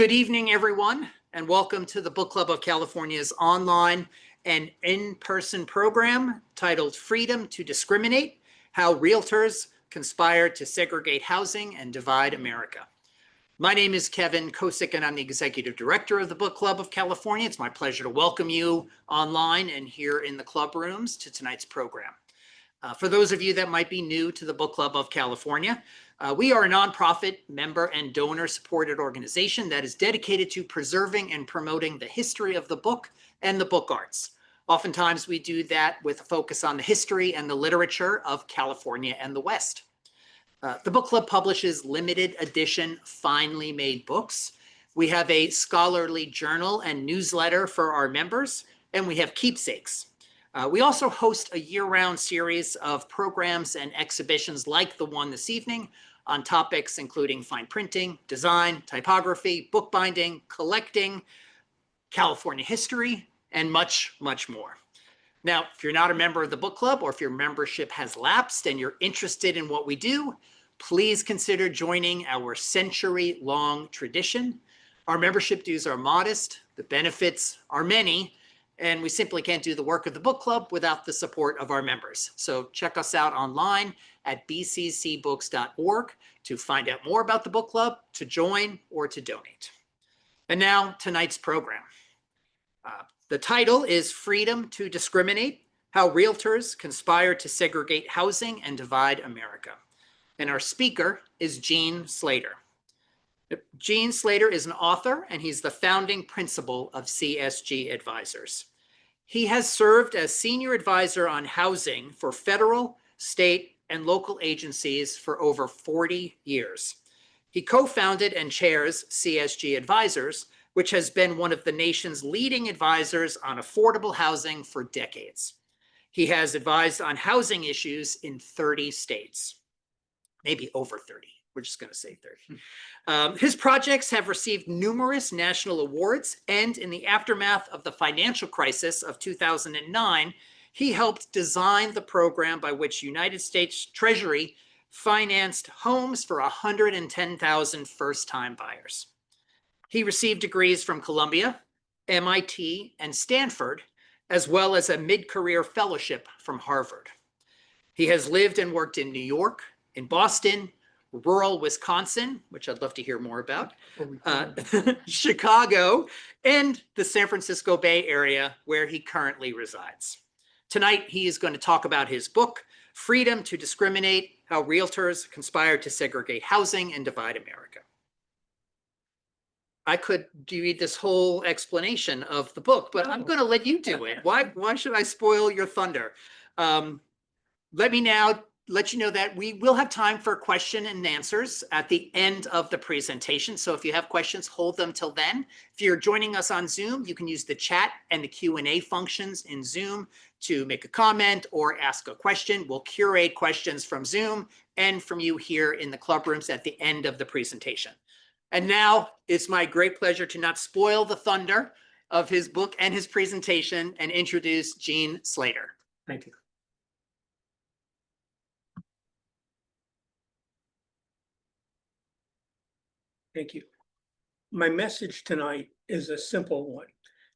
Good evening, everyone, and welcome to the Book Club of California's online and in-person program titled Freedom to Discriminate: How Realtors Conspired to Segregate Housing and Divide America. My name is Kevin Kosick, and I'm the Executive Director of the Book Club of California. It's my pleasure to welcome you online and here in the club rooms to tonight's program. For those of you that might be new to the Book Club of California, we are a nonprofit, member, and donor-supported organization that is dedicated to preserving and promoting the history of the book and the book arts. Oftentimes, we do that with a focus on the history and the literature of California and the West. The book club publishes limited edition, finely made books. We have a scholarly journal and newsletter for our members, and we have keepsakes. We also host a year-round series of programs and exhibitions like the one this evening on topics including fine printing, design, typography, bookbinding, collecting, California history, and much, much more. Now, if you're not a member of the book club, or if your membership has lapsed and you're interested in what we do, please consider joining our century-long tradition. Our membership dues are modest, the benefits are many, and we simply can't do the work of the book club without the support of our members. So check us out online at bccbooks.org to find out more about the book club, to join, or to donate. And now, tonight's program. The title is Freedom to Discriminate: How Realtors Conspire to Segregate Housing and Divide America. And our speaker is Gene Slater. Gene Slater is an author, and he's the founding principal of CSG Advisors. He has served as senior advisor on housing for federal, state, and local agencies for over 40 years. He co-founded and chairs CSG Advisors, which has been one of the nation's leading advisors on affordable housing for decades. He has advised on housing issues in 30 states, maybe over 30. We're just going to say 30. His projects have received numerous national awards, and in the aftermath of the financial crisis of 2009, he helped design the program by which United States Treasury financed homes for 110,000 first-time buyers. He received degrees from Columbia, MIT, and Stanford, as well as a mid-career fellowship from Harvard. He has lived and worked in New York, in Boston, rural Wisconsin, which I'd love to hear more about, Chicago, and the San Francisco Bay Area, where he currently resides. Tonight, he is going to talk about his book, Freedom to Discriminate: How Realtors Conspire to Segregate Housing and Divide America. I could read this whole explanation of the book, but I'm going to let you do it. Why should I spoil your thunder? Let me now let you know that we will have time for question and answers at the end of the presentation. So if you have questions, hold them till then. If you're joining us on Zoom, you can use the chat and the Q&A functions in Zoom to make a comment or ask a question. We'll curate questions from Zoom and from you here in the club rooms at the end of the presentation. And now it's my great pleasure to not spoil the thunder of his book and his presentation and introduce Gene Slater. Thank you. Thank you. My message tonight is a simple one.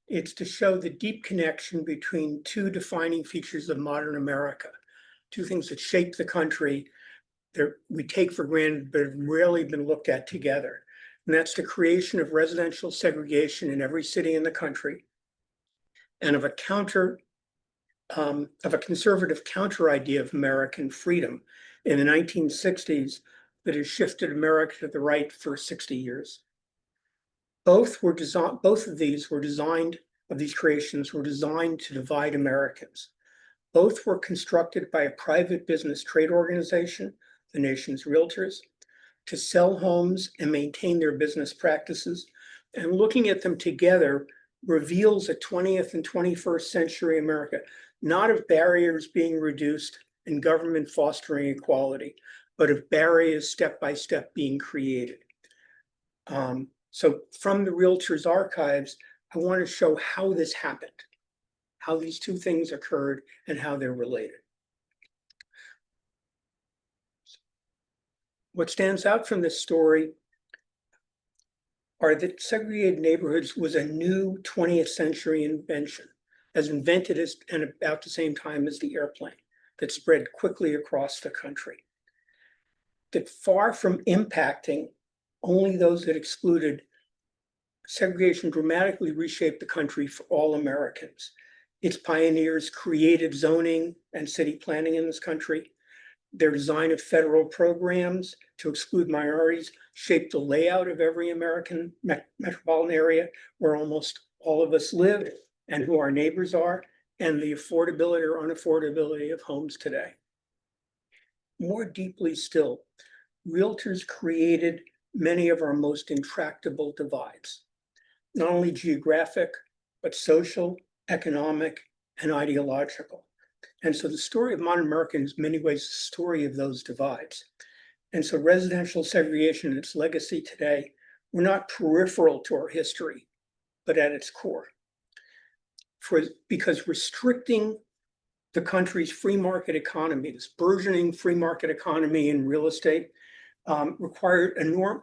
It's to show the deep connection between two defining features of modern America, two things that shape the country that we take for granted but have rarely been looked at together. And that's the creation of residential segregation in every city in the country, and of a conservative counter idea of American freedom in the 1960s that has shifted America to the right for 60 years. Both of these creations were designed to divide Americans. Both were constructed by a private business trade organization, the nation's Realtors, to sell homes and maintain their business practices. And looking at them together reveals a 20th and 21st century America, not of barriers being reduced and government fostering equality, but of barriers step by step being created. So from the Realtors archives, I want to show how this happened, how these two things occurred, and how they're related. What stands out from this story are that segregated neighborhoods was a new 20th century invention, as invented as and about the same time as the airplane, that spread quickly across the country. That far from impacting only those that excluded, segregation dramatically reshaped the country for all Americans. Its pioneers created zoning and city planning in this country. Their design of federal programs to exclude minorities shaped the layout of every American metropolitan area where almost all of us live and who our neighbors are, and the affordability or unaffordability of homes today. More deeply still, realtors created many of our most intractable divides, not only geographic, but social, economic, and ideological. And so the story of modern America is in many ways the story of those divides. And so residential segregation and its legacy today were not peripheral to our history, but at its core. Because restricting the country's free market economy, this burgeoning free market economy in real estate, required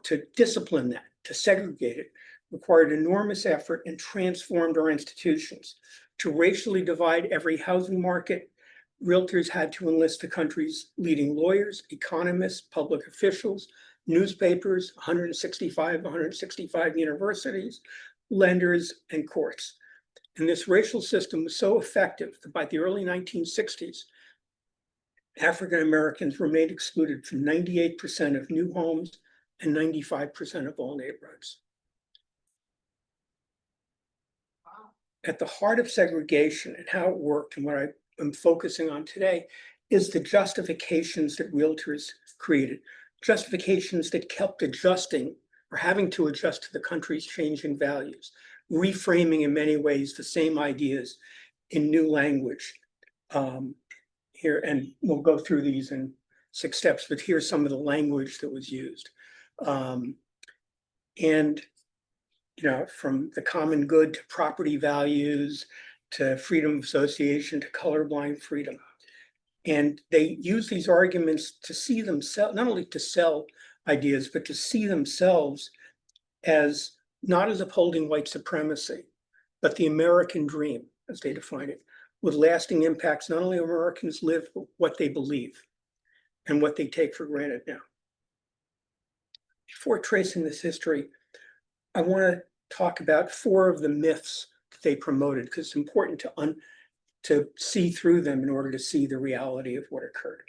to discipline that, to segregate it, required enormous effort and transformed our institutions. To racially divide every housing market, realtors had to enlist the country's leading lawyers, economists, public officials, newspapers, 165 universities, lenders, and courts. And this racial system was so effective that by the early 1960s, African Americans remained excluded from 98% of new homes and 95% of all neighborhoods. Wow. At the heart of segregation and how it worked, and what I'm focusing on today, is the justifications that realtors created, justifications that kept adjusting or having to adjust to the country's changing values, reframing in many ways the same ideas in new language. Here, and we'll go through these in 6 steps, but here's some of the language that was used. And from the common good to property values, to freedom of association, to colorblind freedom. And they use these arguments to see themselves, not only to sell ideas, but to see themselves as not as upholding white supremacy, but the American dream, as they define it, with lasting impacts, not only Americans live, but what they believe and what they take for granted now. Before tracing this history, I want to talk about 4 of the myths that they promoted, because it's important to see through them in order to see the reality of what occurred.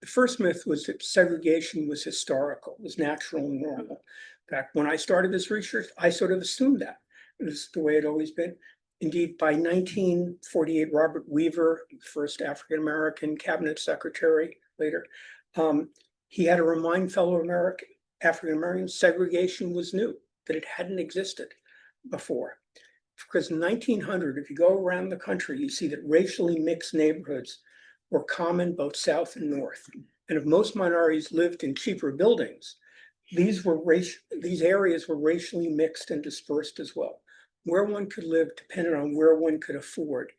The first myth was that segregation was historical, was natural and normal. In fact, when I started this research, I sort of assumed that. It was the way it always been. Indeed, by 1948, Robert Weaver, first African-American cabinet secretary later, he had to remind fellow African-Americans segregation was new, that it hadn't existed before. Because in 1900, if you go around the country, you see that racially mixed neighborhoods were common both south and north. And if most minorities lived in cheaper buildings, these areas were racially mixed and dispersed as well. Where one could live depended on where one could afford,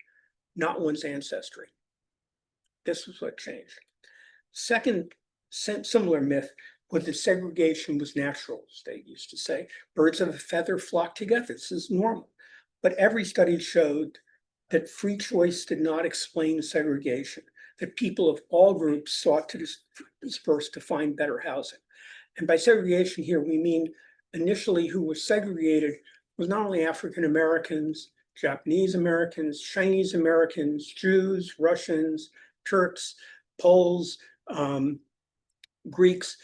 not one's ancestry. This was what changed. Second similar myth was that segregation was natural, as they used to say. Birds of a feather flock together. This is normal. But every study showed that free choice did not explain segregation, that people of all groups sought to disperse to find better housing. And by segregation here, we mean initially who was segregated was not only African Americans, Japanese Americans, Chinese Americans, Jews, Russians, Turks, Poles, Greeks,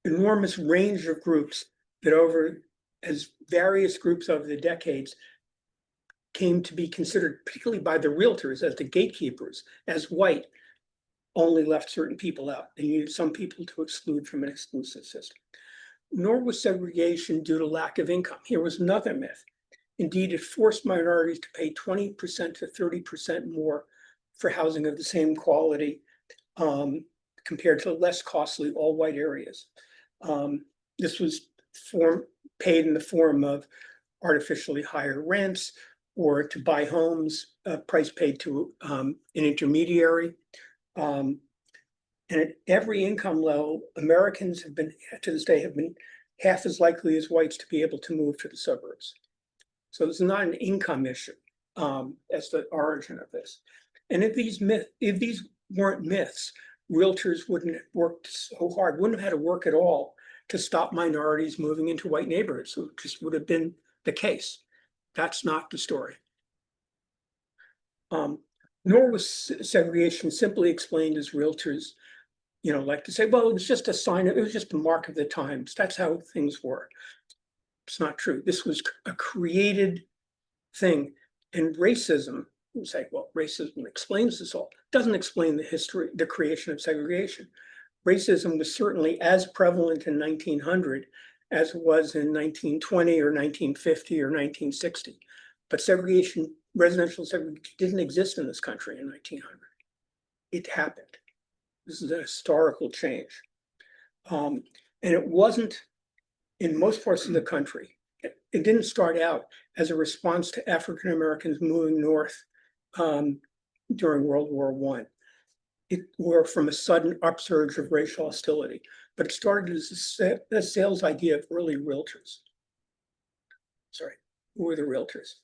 enormous range of groups that as various groups over the decades came to be considered, particularly by the realtors as the gatekeepers, as white, only left certain people out. They needed some people to exclude from an exclusive system. Nor was segregation due to lack of income. Here was another myth. Indeed, it forced minorities to pay 20% to 30% more for housing of the same quality compared to less costly all white areas. This was paid in the form of artificially higher rents or to buy homes, price paid to an intermediary. And at every income level, Americans have been, to this day, have been half as likely as whites to be able to move to the suburbs. So it's not an income issue as the origin of this. And if these weren't myths, realtors wouldn't have worked so hard, wouldn't have had to work at all to stop minorities moving into white neighborhoods. So it just would have been the case. That's not the story. Nor was segregation simply explained as realtors, like to say, well, it was just a sign, it was just a mark of the times. That's how things were. It's not true. This was a created thing. And racism, you say, well, racism explains this all. Doesn't explain the history, the creation of segregation. Racism was certainly as prevalent in 1900 as it was in 1920 or 1950 or 1960. But segregation, residential segregation, didn't exist in this country in 1900. It happened. This is a historical change. And it wasn't in most parts of the country. It didn't start out as a response to African Americans moving north during World War I. It were from a sudden upsurge of racial hostility, but it started as a sales idea of early realtors. Sorry, who were the realtors?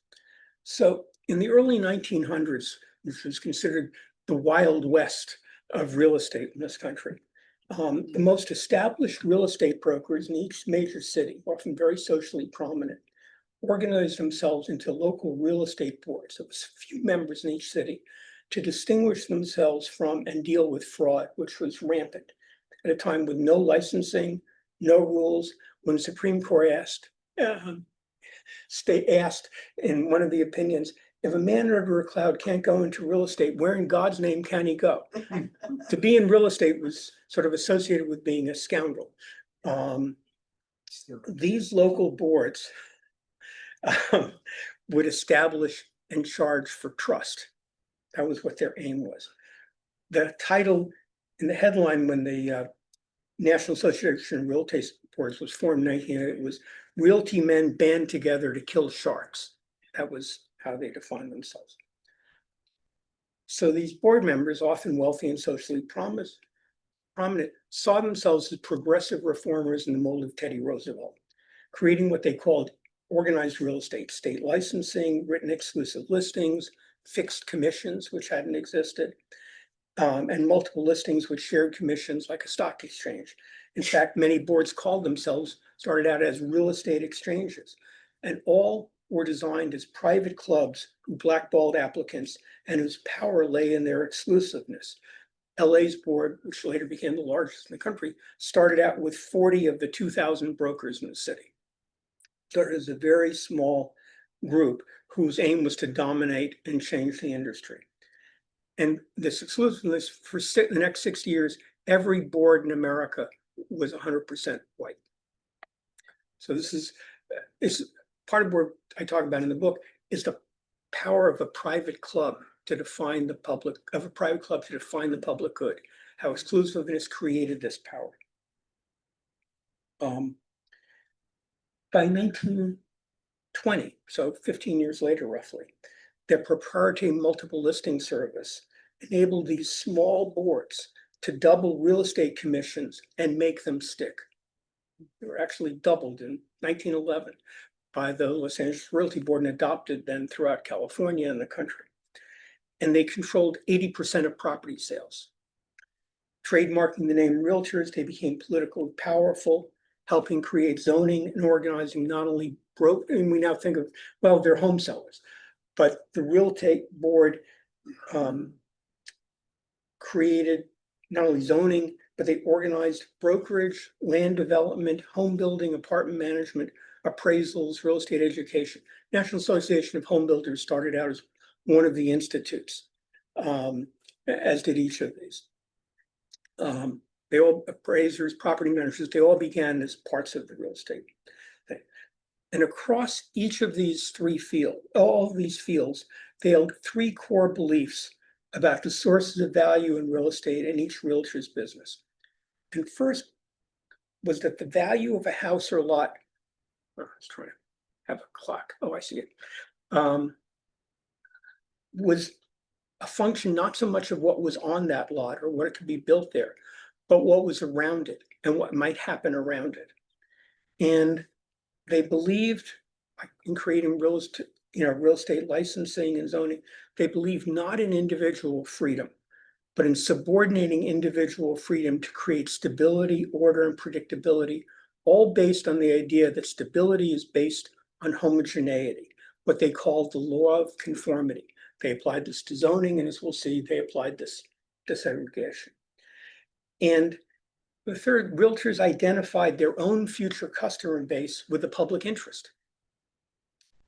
So in the early 1900s, which was considered the Wild West of real estate in this country, the most established real estate brokers in each major city, often very socially prominent, organized themselves into local real estate boards. There was a few members in each city to distinguish themselves from and deal with fraud, which was rampant at a time with no licensing, no rules. When the Supreme Court asked in one of the opinions, if a man under a cloud can't go into real estate, where in God's name can he go? To be in real estate was sort of associated with being a scoundrel. These local boards would establish and charge for trust. That was what their aim was. The title in the headline when the National Association of Real Estate Boards was formed in 1988 was "Realty Men Band Together to Kill Sharks." That was how they defined themselves. So these board members, often wealthy and socially prominent, saw themselves as progressive reformers in the mold of Teddy Roosevelt, creating what they called organized real estate, state licensing, written exclusive listings, fixed commissions, which hadn't existed, and multiple listings with shared commissions like a stock exchange. In fact, many boards started out as real estate exchanges, and all were designed as private clubs who blackballed applicants and whose power lay in their exclusiveness. LA's board, which later became the largest in the country, started out with 40 of the 2,000 brokers in the city. So it was a very small group whose aim was to dominate and change the industry. And this exclusiveness for the next 60 years, every board in America was 100% white. So this is part of what I talk about in the book is the power of a private club to define the public, good, how exclusiveness created this power. By 1920, so 15 years later roughly, the proprietary multiple listing service enabled these small boards to double real estate commissions and make them stick. They were actually doubled in 1911 by the Los Angeles Realty Board and adopted then throughout California and the country. And they controlled 80% of property sales. Trademarking the name Realtors, they became politically powerful, helping create zoning and organizing not only and we now think of, well, they're home sellers, but the Real Estate Board created not only zoning, but they organized brokerage, land development, home building, apartment management, appraisals, real estate education. National Association of Home Builders started out as one of the institutes, as did each of these. They all, appraisers, property managers, they all began as parts of the real estate thing. And across each of these all of these fields, they held three core beliefs about the sources of value in real estate in each realtor's business. And first was that the value of a house or lot, I was trying to have a clock, oh, I see it, was a function not so much of what was on that lot or what it could be built there, but what was around it and what might happen around it. And they believed in creating real estate licensing and zoning, they believed not in individual freedom, but in subordinating individual freedom to create stability, order, and predictability, all based on the idea that stability is based on homogeneity, what they called the law of conformity. They applied this to zoning, and as we'll see, they applied this to segregation. And the third, realtors identified their own future customer base with the public interest.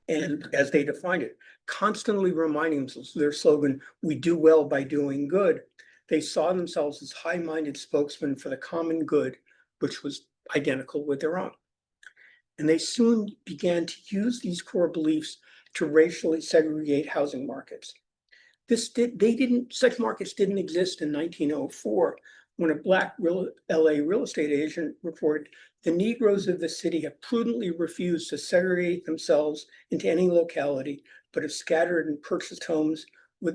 And as they defined it, constantly reminding themselves their slogan, "We do well by doing good." They saw themselves as high-minded spokesmen for the common good, which was identical with their own. And they soon began to use these core beliefs to racially segregate housing markets. Such markets didn't exist in 1904 when a Black LA real estate agent reported, "The Negroes of the city have prudently refused to segregate themselves into any locality, but have scattered and purchased homes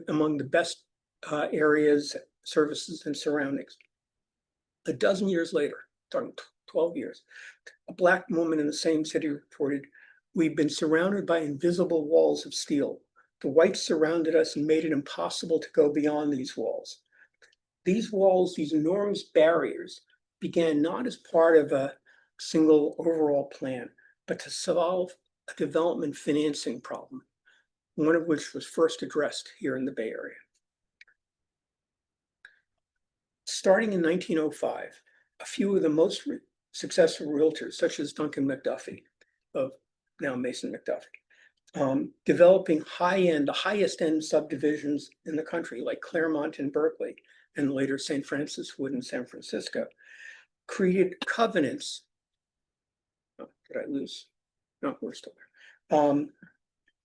among the best areas, services, and surroundings." A dozen years later, 12 years, a Black woman in the same city reported, "We've been surrounded by invisible walls of steel. The whites surrounded us and made it impossible to go beyond these walls." These walls, these enormous barriers, began not as part of a single overall plan, but to solve a development financing problem, one of which was first addressed here in the Bay Area. Starting in 1905, a few of the most successful realtors, such as Duncan McDuffie of now Mason McDuffie, developing the highest end subdivisions in the country, like Claremont in Berkeley, and later St. Francis Wood in San Francisco, created covenants. Oh, did I lose? No, we're still there.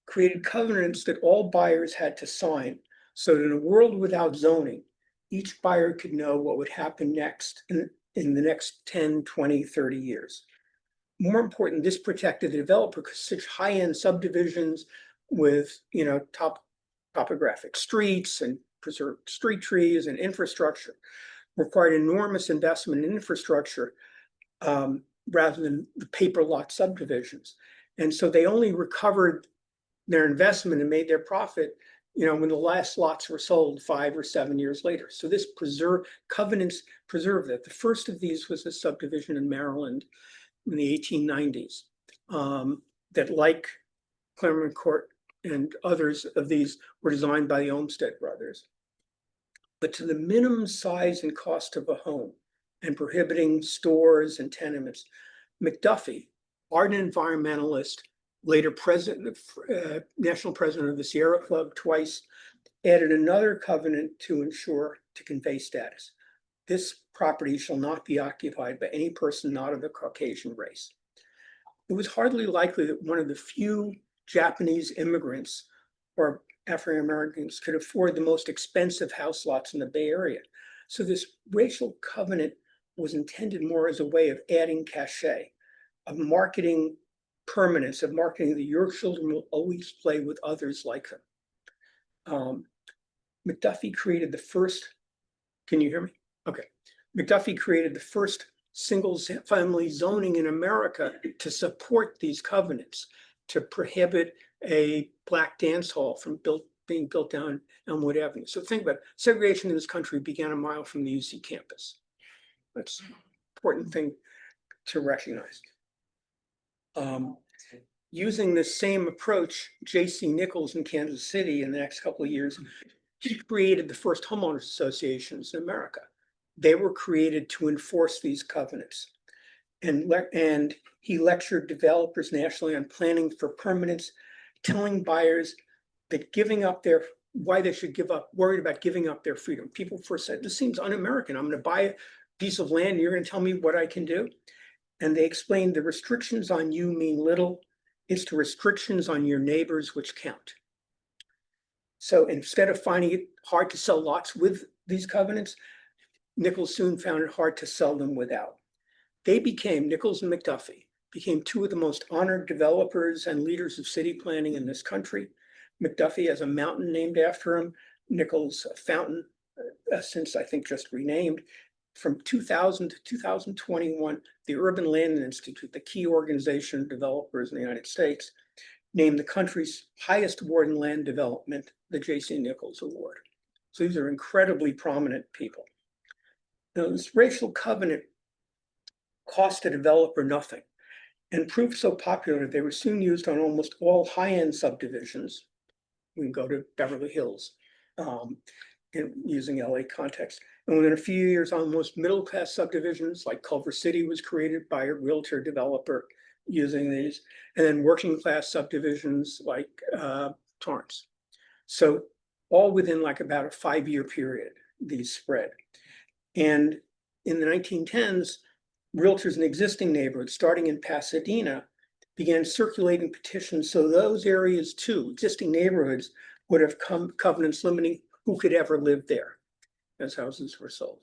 Created covenants that all buyers had to sign, so that in a world without zoning, each buyer could know what would happen next in the next 10, 20, 30 years. More important, this protected the developer because such high-end subdivisions with topographic streets and preserved street trees and infrastructure required enormous investment in infrastructure rather than the paper lot subdivisions. And so they only recovered their investment and made their profit when the last lots were sold 5 or 7 years later. So this covenants preserve that. The first of these was a subdivision in Maryland in the 1890s that, like Claremont Court and others of these, were designed by the Olmsted brothers. But to the minimum size and cost of a home and prohibiting stores and tenements, McDuffie, ardent environmentalist, later national president of the Sierra Club twice, added another covenant to convey status. This property shall not be occupied by any person not of the Caucasian race. It was hardly likely that one of the few Japanese immigrants or African Americans could afford the most expensive house lots in the Bay Area. So this racial covenant was intended more as a way of adding cachet, of marketing permanence, of marketing that your children will always play with others like them. McDuffie created the first, can you hear me? Okay. McDuffie created the first single-family zoning in America to support these covenants, to prohibit a Black dance hall from being built down Elmwood Avenue. So think about it. Segregation in this country began a mile from the UC campus. That's an important thing to recognize. Using the same approach, J.C. Nichols in Kansas City in the next couple of years, he created the first homeowners associations in America. They were created to enforce these covenants. And he lectured developers nationally on planning for permanence, telling buyers that why they should worried about giving up their freedom. People first said, "This seems un-American. I'm going to buy a piece of land and you're going to tell me what I can do." And they explained the restrictions on you mean little. It's the restrictions on your neighbors which count. So instead of finding it hard to sell lots with these covenants, Nichols soon found it hard to sell them without. Nichols and McDuffie became two of the most honored developers and leaders of city planning in this country. McDuffie has a mountain named after him. Nichols, a fountain, since I think just renamed. from 2000 to 2021, the Urban Land Institute, the key organization of developers in the United States, named the country's highest award in land development the J.C. Nichols Award. So these are incredibly prominent people. Now, this racial covenant cost a developer nothing and proved so popular they were soon used on almost all high-end subdivisions. We can go to Beverly Hills using LA context. And within a few years, almost middle-class subdivisions like Culver City was created by a realtor developer using these, and then working-class subdivisions like Torrance. So all within like about a 5-year period, these spread. And in the 1910s, realtors in existing neighborhoods, starting in Pasadena, began circulating petitions so those areas too, existing neighborhoods, would have covenants limiting who could ever live there as houses were sold.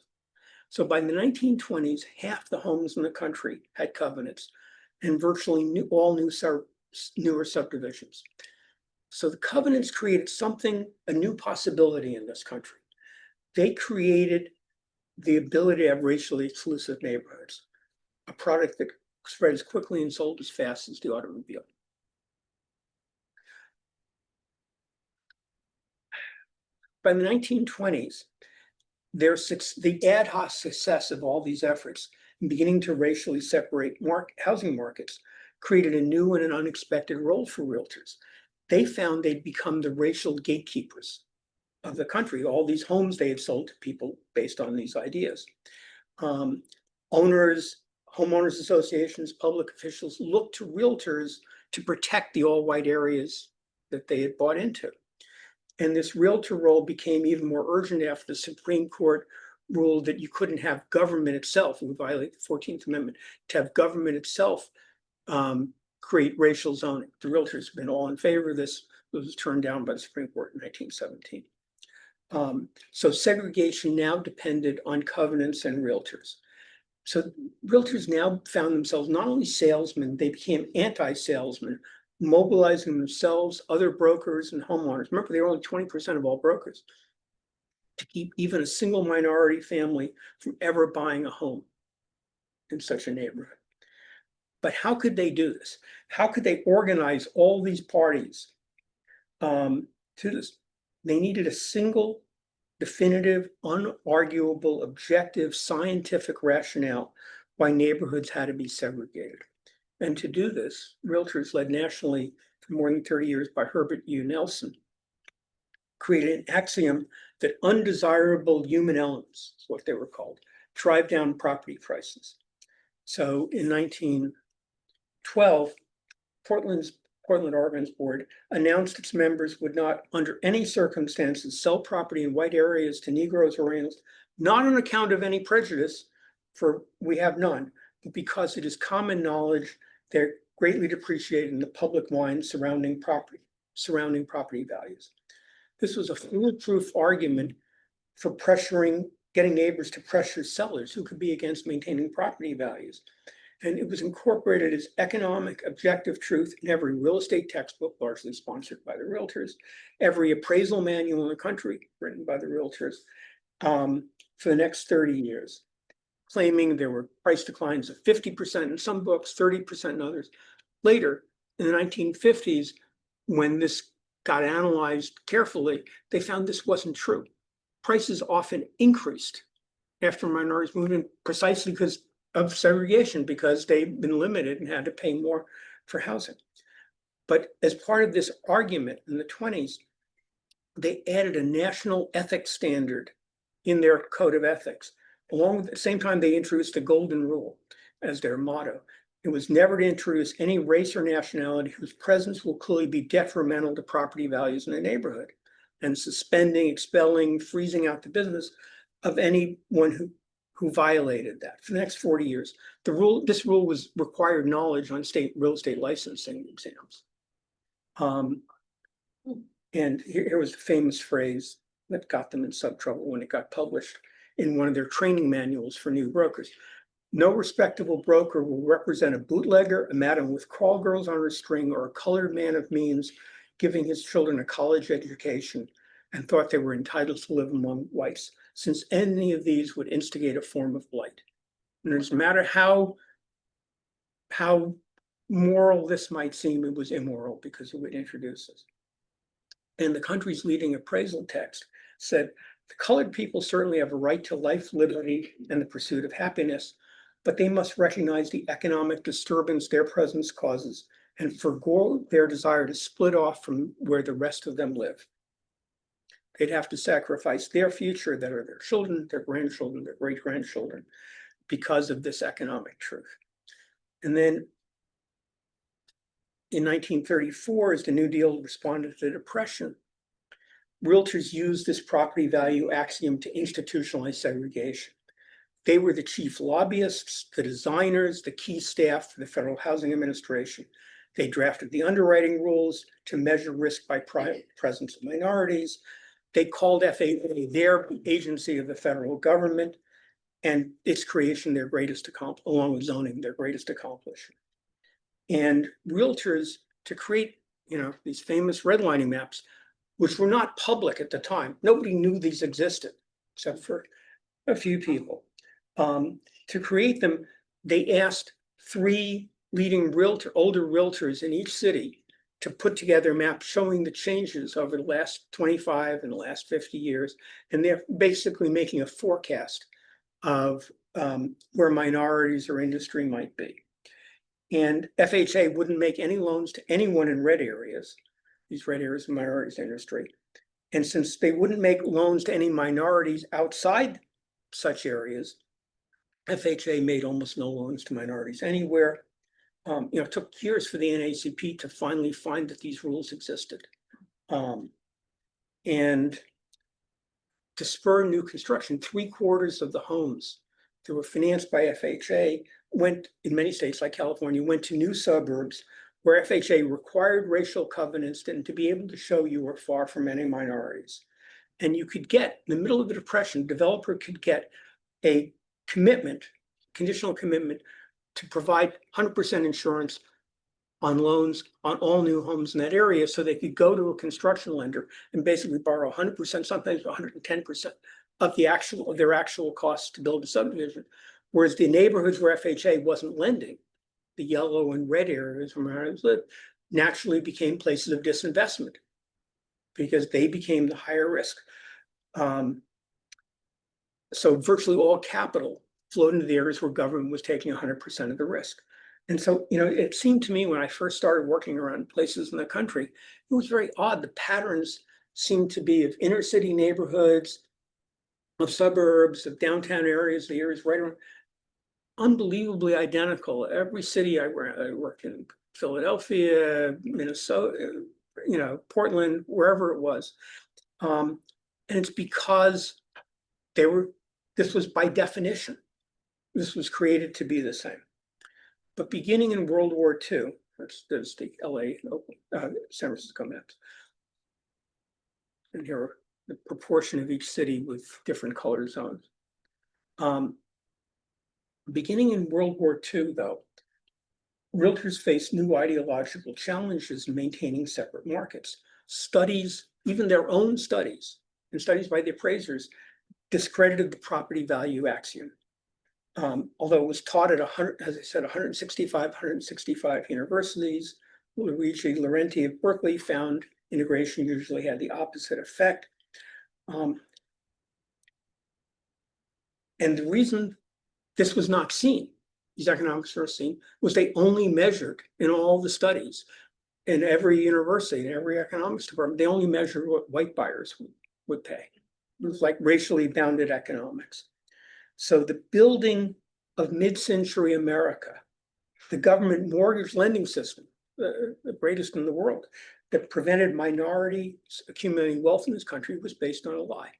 So by the 1920s, half the homes in the country had covenants, and virtually all newer subdivisions. So the covenants created something, a new possibility in this country. They created the ability to have racially exclusive neighborhoods, a product that spread as quickly and sold as fast as the automobile. By the 1920s, the ad hoc success of all these efforts in beginning to racially separate housing markets created a new and an unexpected role for realtors. They found they'd become the racial gatekeepers of the country. All these homes they had sold to people based on these ideas. Owners, homeowners associations, public officials looked to realtors to protect the all-white areas that they had bought into. And this realtor role became even more urgent after the Supreme Court ruled that you couldn't have government itself, it would violate the 14th Amendment, to have government itself create racial zoning. The realtors have been all in favor of this. It was turned down by the Supreme Court in 1917. So segregation now depended on covenants and realtors. So realtors now found themselves not only salesmen, they became anti-salesmen, mobilizing themselves, other brokers, and homeowners. Remember, they were only 20% of all brokers, to keep even a single minority family from ever buying a home in such a neighborhood. But how could they do this? How could they organize all these parties to this? They needed a single, definitive, unarguable, objective, scientific rationale why neighborhoods had to be segregated. And to do this, realtors led nationally for more than 30 years by Herbert U. Nelson created an axiom that undesirable human elements, is what they were called, drive down property prices. So in 1912, Portland, Oregon's board announced its members would not, under any circumstances, sell property in white areas to Negroes or Orientals, not on account of any prejudice, for we have none, but because it is common knowledge they're greatly depreciated in the public mind surrounding property values. This was a foolproof argument for getting neighbors to pressure sellers who could be against maintaining property values. And it was incorporated as economic objective truth in every real estate textbook, largely sponsored by the realtors, every appraisal manual in the country written by the realtors for the next 30 years, claiming there were price declines of 50% in some books, 30% in others. Later, in the 1950s, when this got analyzed carefully, they found this wasn't true. Prices often increased after minorities moved in precisely because of segregation, because they've been limited and had to pay more for housing. But as part of this argument in the 20s, they added a national ethics standard in their code of ethics. Along with the same time, they introduced the golden rule as their motto. It was never to introduce any race or nationality whose presence will clearly be detrimental to property values in the neighborhood, and suspending, expelling, freezing out the business of anyone who violated that. For the next 40 years, this rule was required knowledge on state real estate licensing exams. And here was the famous phrase that got them in some trouble when it got published in one of their training manuals for new brokers. No respectable broker will represent a bootlegger, a madam with call girls on her string, or a colored man of means giving his children a college education and thought they were entitled to live among whites. since any of these would instigate a form of blight. And no matter how moral this might seem, it was immoral because it would introduce this. And the country's leading appraisal text said, the colored people certainly have a right to life, liberty, and the pursuit of happiness, but they must recognize the economic disturbance their presence causes and forego their desire to split off from where the rest of them live. They'd have to sacrifice their future, that are their children, their grandchildren, their great-grandchildren, because of this economic truth. And then in 1934, as the New Deal responded to the Depression, realtors used this property value axiom to institutionalize segregation. They were the chief lobbyists, the designers, the key staff for the Federal Housing Administration. They drafted the underwriting rules to measure risk by presence of minorities. They called FHA their agency of the federal government, and its creation their greatest accomplishment, along with zoning, their greatest accomplishment. And realtors, to create, these famous redlining maps, which were not public at the time. Nobody knew these existed, except for a few people. To create them, they asked 3 leading older realtors in each city to put together maps showing the changes over the last 25 and the last 50 years. And they're basically making a forecast of where minorities or industry might be. And FHA wouldn't make any loans to anyone in red areas, these red areas of minorities industry. And since they wouldn't make loans to any minorities outside such areas, FHA made almost no loans to minorities anywhere. It took years for the NAACP to finally find that these rules existed. And to spur new construction, 3/4 of the homes that were financed by FHA went, in many states like California, went to new suburbs where FHA required racial covenants and to be able to show you were far from any minorities. And you could get, in the middle of the Depression, a developer could get a commitment, conditional commitment, to provide 100% insurance on loans on all new homes in that area, so they could go to a construction lender and basically borrow 100%, sometimes 110% of their actual costs to build a subdivision. Whereas the neighborhoods where FHA wasn't lending, the yellow and red areas where minorities lived, naturally became places of disinvestment because they became the higher risk. So virtually all capital flowed into the areas where government was taking 100% of the risk. And so, it seemed to me when I first started working around places in the country, it was very odd. The patterns seemed to be of inner city neighborhoods, of suburbs, of downtown areas, the areas right around, unbelievably identical. Every city I worked in, Philadelphia, Minnesota, Portland, wherever it was. And it's because this was by definition, this was created to be the same. But beginning in World War II, there's the LA, San Francisco maps. And here are the proportion of each city with different color zones. Beginning in World War II, though, realtors faced new ideological challenges in maintaining separate markets. Studies, even their own studies, and studies by the appraisers, discredited the property value axiom. Although it was taught at 165 universities, Luigi Laurenti of Berkeley found integration usually had the opposite effect. And the reason this was not seen, these economics were seen, was they only measured in all the studies in every university, in every economics department, they only measured what white buyers would pay. It was like racially bounded economics. So the building of mid-century America, the government mortgage lending system, the greatest in the world, that prevented minorities accumulating wealth in this country, was based on a lie.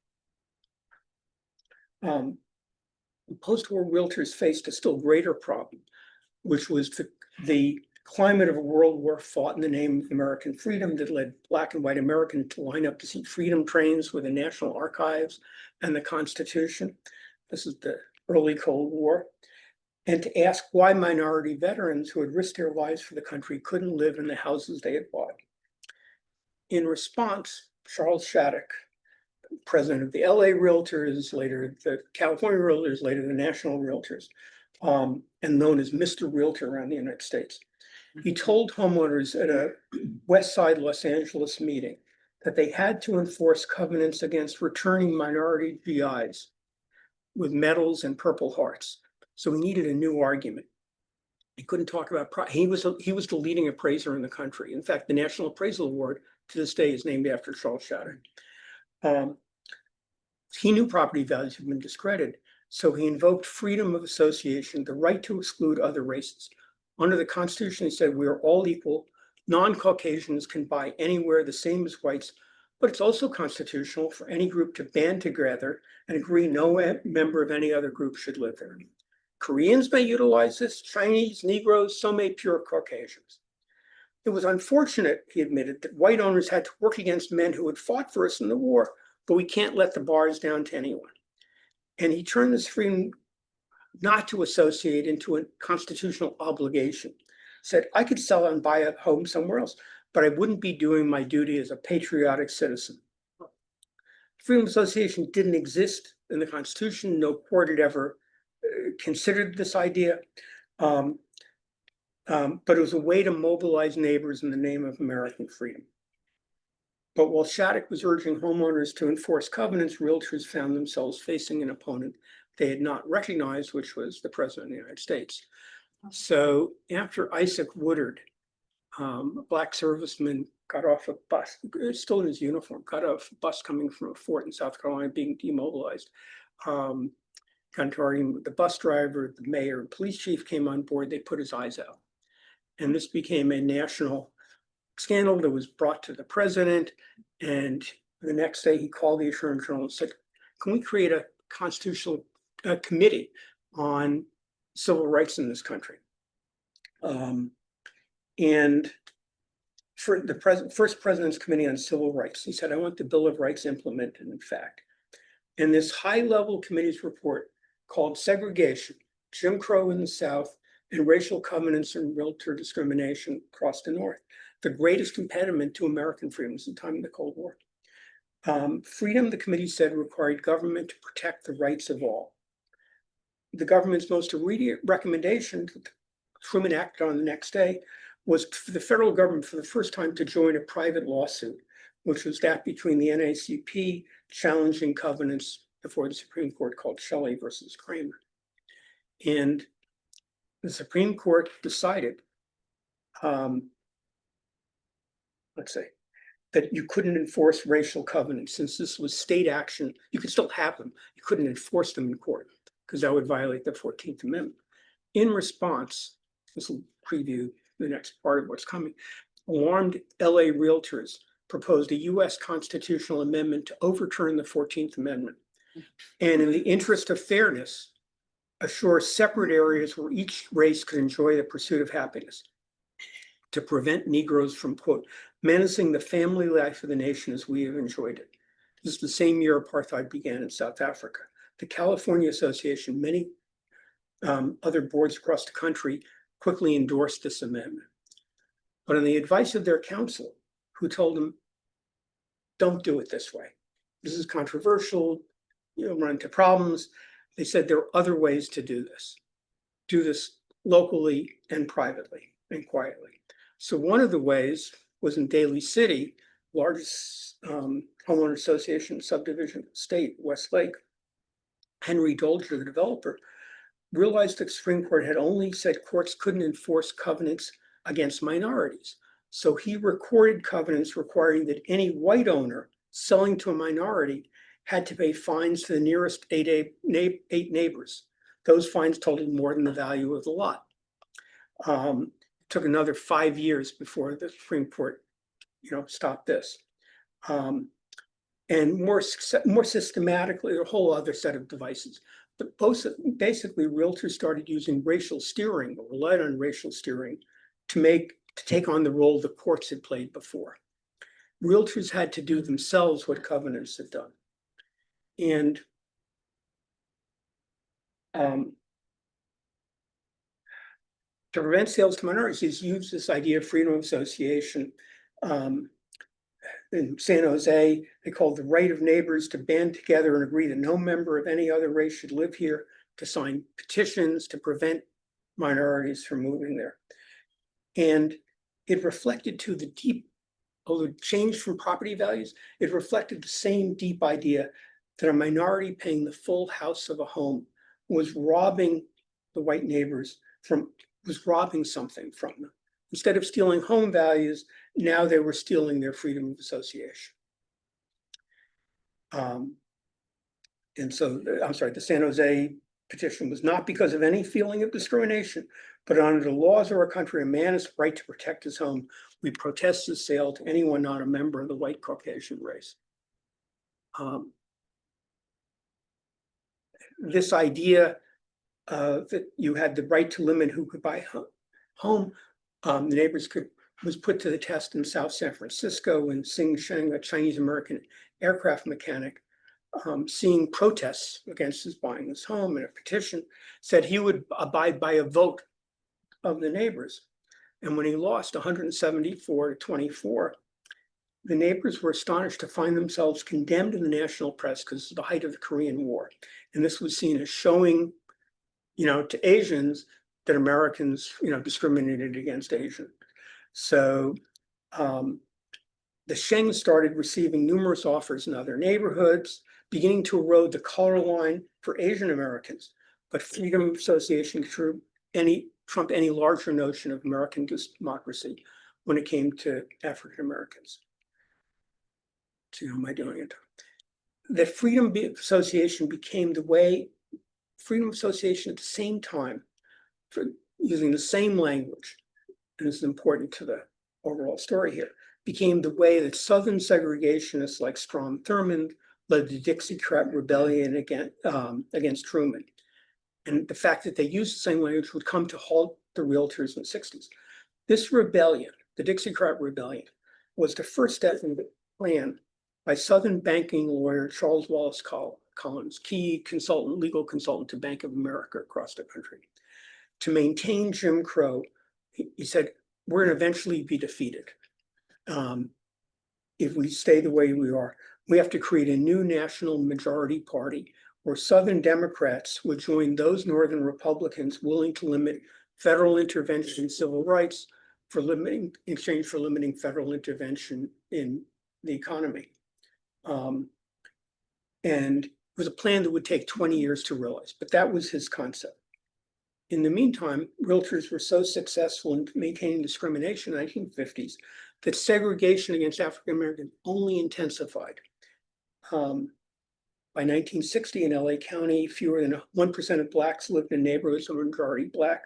Post-war realtors faced a still greater problem, which was the climate of a world war fought in the name of American freedom that led Black and white Americans to line up to see freedom trains with the National Archives and the Constitution. This is the early Cold War. And to ask why minority veterans who had risked their lives for the country couldn't live in the houses they had bought. In response, Charles Shattuck, president of the LA Realtors, later the California Realtors, later the National Realtors, and known as Mr. Realtor around the United States. He told homeowners at a West Side Los Angeles meeting that they had to enforce covenants against returning minority GIs with medals and Purple Hearts. So he needed a new argument. He couldn't talk about, he was the leading appraiser in the country. In fact, the National Appraisal Award to this day is named after Charles Shattuck. He knew property values had been discredited, so he invoked freedom of association, the right to exclude other races. Under the Constitution, he said, we are all equal. Non-Caucasians can buy anywhere the same as whites, but it's also constitutional for any group to band together and agree no member of any other group should live there. Koreans may utilize this, Chinese, Negroes, so may pure Caucasians. It was unfortunate, he admitted, that white owners had to work against men who had fought for us in the war, but we can't let the bars down to anyone. And he turned this freedom not to associate into a constitutional obligation. Said, I could sell and buy a home somewhere else, but I wouldn't be doing my duty as a patriotic citizen. Freedom of association didn't exist in the Constitution. No court had ever considered this idea. But it was a way to mobilize neighbors in the name of American freedom. But while Shattuck was urging homeowners to enforce covenants, realtors found themselves facing an opponent they had not recognized, which was the President of the United States. So after Isaac Woodard, a Black serviceman, got off a bus, still in his uniform, got off a bus coming from a fort in South Carolina being demobilized. Got into argument with the bus driver, the mayor, and police chief came on board, they put his eyes out. And this became a national scandal that was brought to the president. And the next day he called the attorney general and said, can we create a constitutional committee on civil rights in this country? And for the first President's Committee on Civil Rights, he said, I want the Bill of Rights implemented, in fact. And this high-level committee's report called Segregation, Jim Crow in the South, and Racial Covenants and Realtor Discrimination across the North, the greatest impediment to American freedoms at the time of the Cold War. Freedom, the committee said, required government to protect the rights of all. The government's most immediate recommendation that Truman acted on the next day was for the federal government for the first time to join a private lawsuit, which was that between the NAACP challenging covenants before the Supreme Court called Shelley versus Kramer. And the Supreme Court decided, let's say, that you couldn't enforce racial covenants since this was state action. You could still have them. You couldn't enforce them in court because that would violate the 14th Amendment. In response, this will preview the next part of what's coming, alarmed LA Realtors proposed a US constitutional amendment to overturn the 14th Amendment. And in the interest of fairness, assure separate areas where each race could enjoy the pursuit of happiness, to prevent Negroes from, quote, menacing the family life of the nation as we have enjoyed it. This is the same year apartheid began in South Africa. The California Association, many other boards across the country quickly endorsed this amendment. But on the advice of their counsel, who told them, don't do it this way. This is controversial, you'll run into problems. They said there are other ways to do this. Do this locally and privately and quietly. So one of the ways was in Daly City, largest homeowner association subdivision of the state, Westlake. Henry Dolger, the developer, realized the Supreme Court had only said courts couldn't enforce covenants against minorities. So he recorded covenants requiring that any white owner selling to a minority had to pay fines to the nearest eight neighbors. Those fines totaled more than the value of the lot. It took another 5 years before the Supreme Court, stopped this. And more systematically, a whole other set of devices. But basically, realtors started using racial steering or relied on racial steering to take on the role the courts had played before. Realtors had to do themselves what covenants had done. And to prevent sales to minorities, he's used this idea of freedom of association In San Jose, they called the right of neighbors to band together and agree that no member of any other race should live here, to sign petitions to prevent minorities from moving there. And it reflected to the deep, although it changed from property values, it reflected the same deep idea that a minority paying the full house of a home was robbing the white neighbors was robbing something from them. Instead of stealing home values, now they were stealing their freedom of association. And so, I'm sorry, the San Jose petition was not because of any feeling of discrimination, but under the laws of our country, a man has the right to protect his home. We protest his sale to anyone not a member of the white Caucasian race. This idea that you had the right to limit who could buy home, the neighbors was put to the test in South San Francisco when Sing Sheng, a Chinese American aircraft mechanic, seeing protests against his buying this home, and a petition said he would abide by a vote of the neighbors. And when he lost 174 to 24, the neighbors were astonished to find themselves condemned in the national press because of the height of the Korean War. And this was seen as showing, to Asians that Americans, discriminated against Asians. So the Sheng started receiving numerous offers in other neighborhoods, beginning to erode the color line for Asian Americans. But freedom of association trumped any larger notion of American democracy when it came to African Americans. So how am I doing it? That freedom of association became the way, freedom of association at the same time, for using the same language, and this is important to the overall story here, became the way that Southern segregationists like Strom Thurmond led the Dixiecrat rebellion against Truman. And the fact that they used the same language would come to halt the Realtors in the 60s. This rebellion, the Dixiecrat rebellion, was the first step in the plan by Southern banking lawyer Charles Wallace Collins, key consultant, legal consultant to Bank of America across the country. To maintain Jim Crow, he said, we're going to eventually be defeated. If we stay the way we are, we have to create a new national majority party where Southern Democrats would join those Northern Republicans willing to limit federal intervention in civil rights in exchange for limiting federal intervention in the economy. And it was a plan that would take 20 years to realize, but that was his concept. In the meantime, realtors were so successful in maintaining discrimination in the 1950s that segregation against African Americans only intensified. By 1960 in LA County, fewer than 1% of Blacks lived in neighborhoods that were majority Black.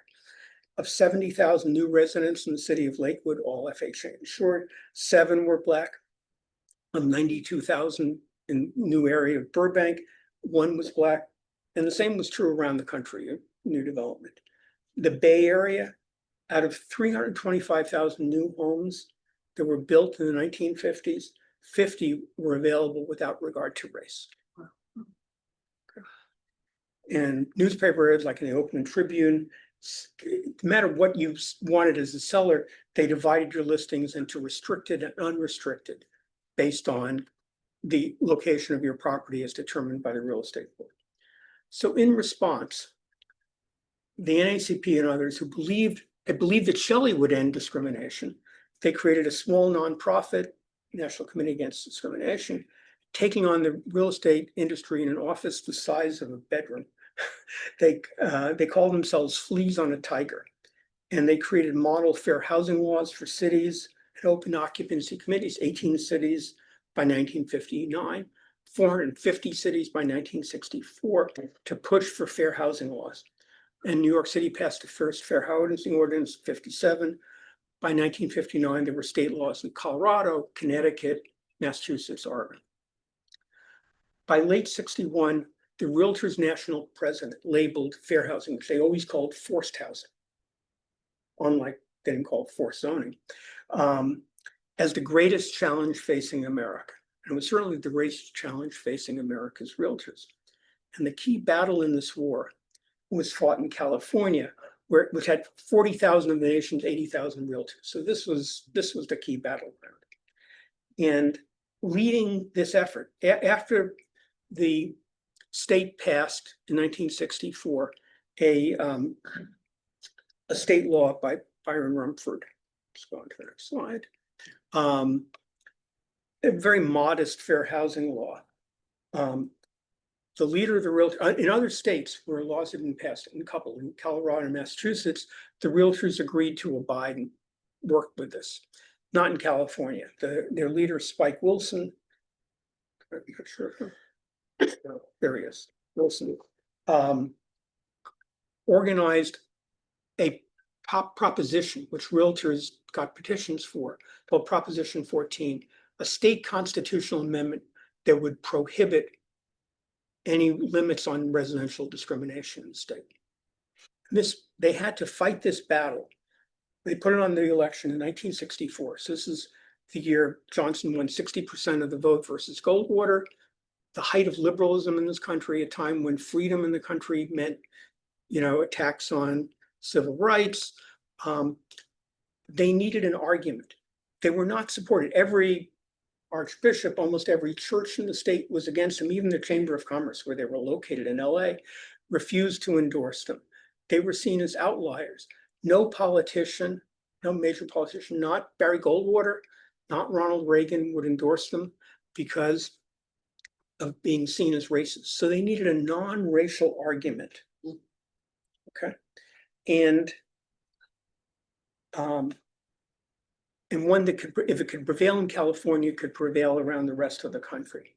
Of 70,000 new residents in the city of Lakewood, all FHA insured, 7 were Black. Of 92,000 in new area of Burbank, 1 was Black. And the same was true around the country, new development. The Bay Area, out of 325,000 new homes that were built in the 1950s, 50 were available without regard to race. And newspaper ads like in the Oakland Tribune, no matter what you wanted as a seller, they divided your listings into restricted and unrestricted based on the location of your property as determined by the real estate board. So in response, the NAACP and others who believed that Shelley would end discrimination, they created a small nonprofit, National Committee Against Discrimination, taking on the real estate industry in an office the size of a bedroom. They called themselves Fleas on a Tiger, and they created model fair housing laws for cities and open occupancy committees, 18 cities by 1959, 450 cities by 1964 to push for fair housing laws. And New York City passed the first fair housing ordinance, 57. By 1959, there were state laws in Colorado, Connecticut, Massachusetts, Oregon. By late 61, the Realtors National President labeled fair housing, which they always called forced housing, unlike they didn't call it forced zoning, as the greatest challenge facing America. And it was certainly the greatest challenge facing America's realtors. And the key battle in this war was fought in California, which had 40,000 of the nation's 80,000 realtors. So this was the key battleground. And leading this effort. After the state passed in 1964 a state law by Byron Rumford. Let's go on to the next slide. A very modest fair housing law. The leader of the Realtors, in other states where laws had been passed, in a couple, in Colorado and Massachusetts, the Realtors agreed to abide and work with this. Not in California. Their leader, Spike Wilson, there he is, Wilson, organized a proposition, which Realtors got petitions for, called Proposition 14, a state constitutional amendment that would prohibit any limits on residential discrimination in the state. They had to fight this battle. They put it on the election in 1964. So this is the year Johnson won 60% of the vote versus Goldwater, the height of liberalism in this country, a time when freedom in the country meant, attacks on civil rights. They needed an argument. They were not supported. Every archbishop, almost every church in the state was against them. Even the Chamber of Commerce, where they were located in LA, refused to endorse them. They were seen as outliers. No politician, no major politician, not Barry Goldwater, not Ronald Reagan would endorse them because of being seen as racist. So they needed a non-racial argument. Okay. And one that could, if it could prevail in California, could prevail around the rest of the country.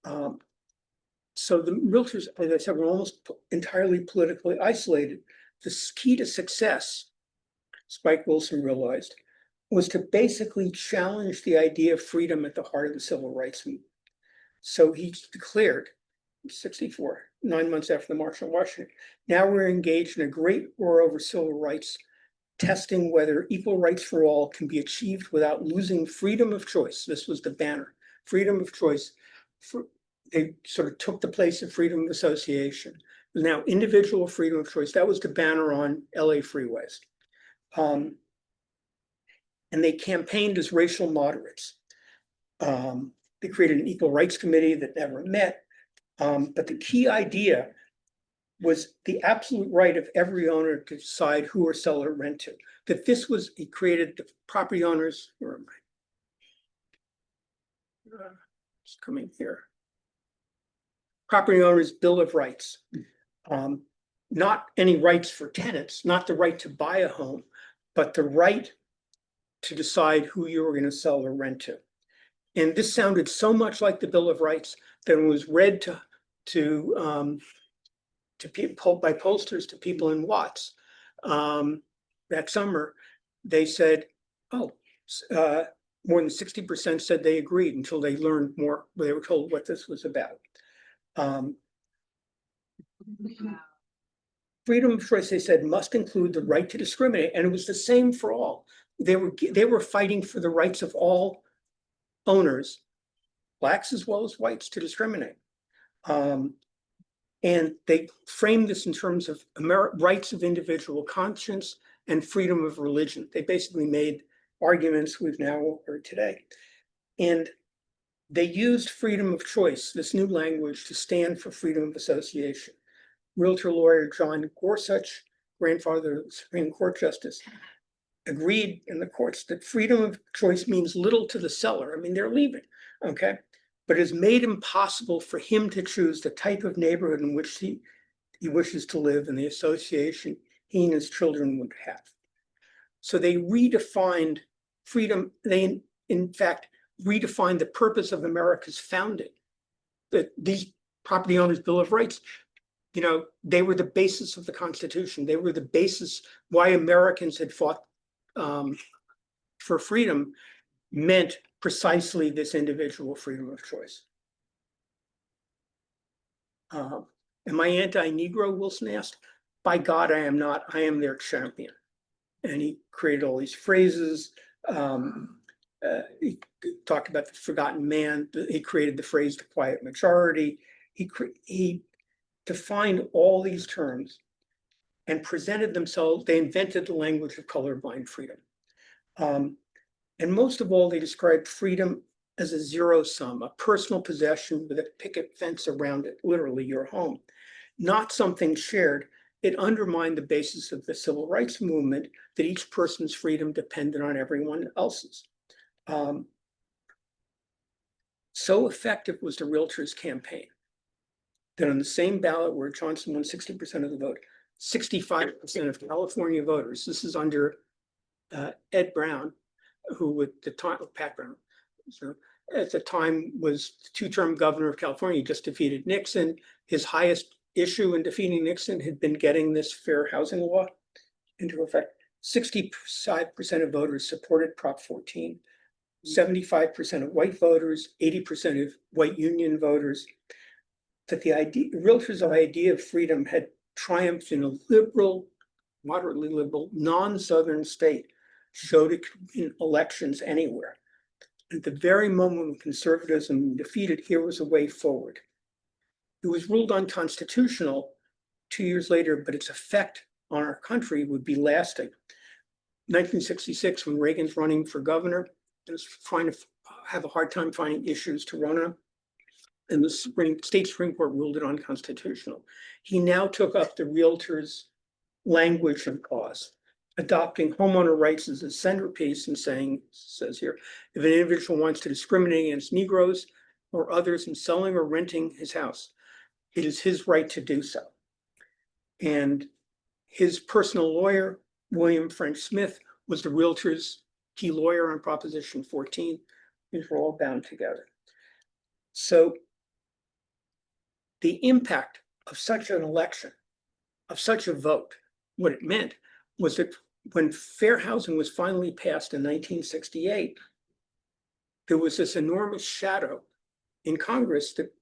So the Realtors, as I said, were almost entirely politically isolated. The key to success, Spike Wilson realized, was to basically challenge the idea of freedom at the heart of the civil rights movement. So he declared in 1964, 9 months after the March on Washington, now we're engaged in a great war over civil rights, testing whether equal rights for all can be achieved without losing freedom of choice. This was the banner, freedom of choice. They sort of took the place of freedom of association. Now individual freedom of choice, that was the banner on LA freeways. And they campaigned as racial moderates. They created an equal rights committee that never met. But the key idea was the absolute right of every owner to decide who or sell or rent to. That this was, he created the property owners, where am I? It's coming here. Property owners' Bill of Rights. Not any rights for tenants, not the right to buy a home, but the right to decide who you were going to sell or rent to. And this sounded so much like the Bill of Rights that it was read to people by pollsters to people in Watts that summer. They said, oh, more than 60% said they agreed until they learned more. They were told what this was about. Freedom of choice, they said, must include the right to discriminate, and it was the same for all. They were fighting for the rights of all owners, blacks as well as whites, to discriminate. And they framed this in terms of rights of individual conscience and freedom of religion. They basically made arguments we've now heard today. And they used freedom of choice, this new language, to stand for freedom of association. Realtor lawyer John Gorsuch, grandfather of the Supreme Court Justice, agreed in the courts that freedom of choice means little to the seller. I mean, they're leaving, okay? But it's made impossible for him to choose the type of neighborhood in which he wishes to live and the association he and his children would have. So they redefined freedom. They, in fact, redefined the purpose of America's founding. That these property owners' Bill of Rights, they were the basis of the Constitution. They were the basis why Americans had fought for freedom, meant precisely this individual freedom of choice. Am I anti-Negro? Wilson asked. By God, I am not. I am their champion. And he created all these phrases. He talked about the forgotten man. He created the phrase the quiet majority. He defined all these terms and presented themselves. They invented the language of colorblind freedom. And most of all, they described freedom as a zero sum, a personal possession with a picket fence around it, literally your home, not something shared. It undermined the basis of the civil rights movement that each person's freedom depended on everyone else's. So effective was the Realtors campaign that on the same ballot where Johnson won 60% of the vote, 65% of California voters, this is under Ed Brown, who at the time, Pat Brown, so at the time was two-term governor of California, he just defeated Nixon. His highest issue in defeating Nixon had been getting this fair housing law into effect. 65% of voters supported Prop 14, 75% of white voters, 80% of white union voters. That the realtors' idea of freedom had triumphed in a liberal, moderately liberal, non-Southern state, showed it in elections anywhere. At the very moment when conservatism defeated, here was a way forward. It was ruled unconstitutional 2 years later, but its effect on our country would be lasting. 1966, when Reagan's running for governor, and was trying to have a hard time finding issues to run on, and the state Supreme Court ruled it unconstitutional. He now took up the realtors' language and cause, adopting homeowner rights as a centerpiece and saying, says here, if an individual wants to discriminate against Negroes or others in selling or renting his house, it is his right to do so. And his personal lawyer, William French Smith, was the realtors' key lawyer on Proposition 14. These were all bound together. So the impact of such an election, of such a vote, what it meant was that when fair housing was finally passed in 1968, there was this enormous shadow in Congress that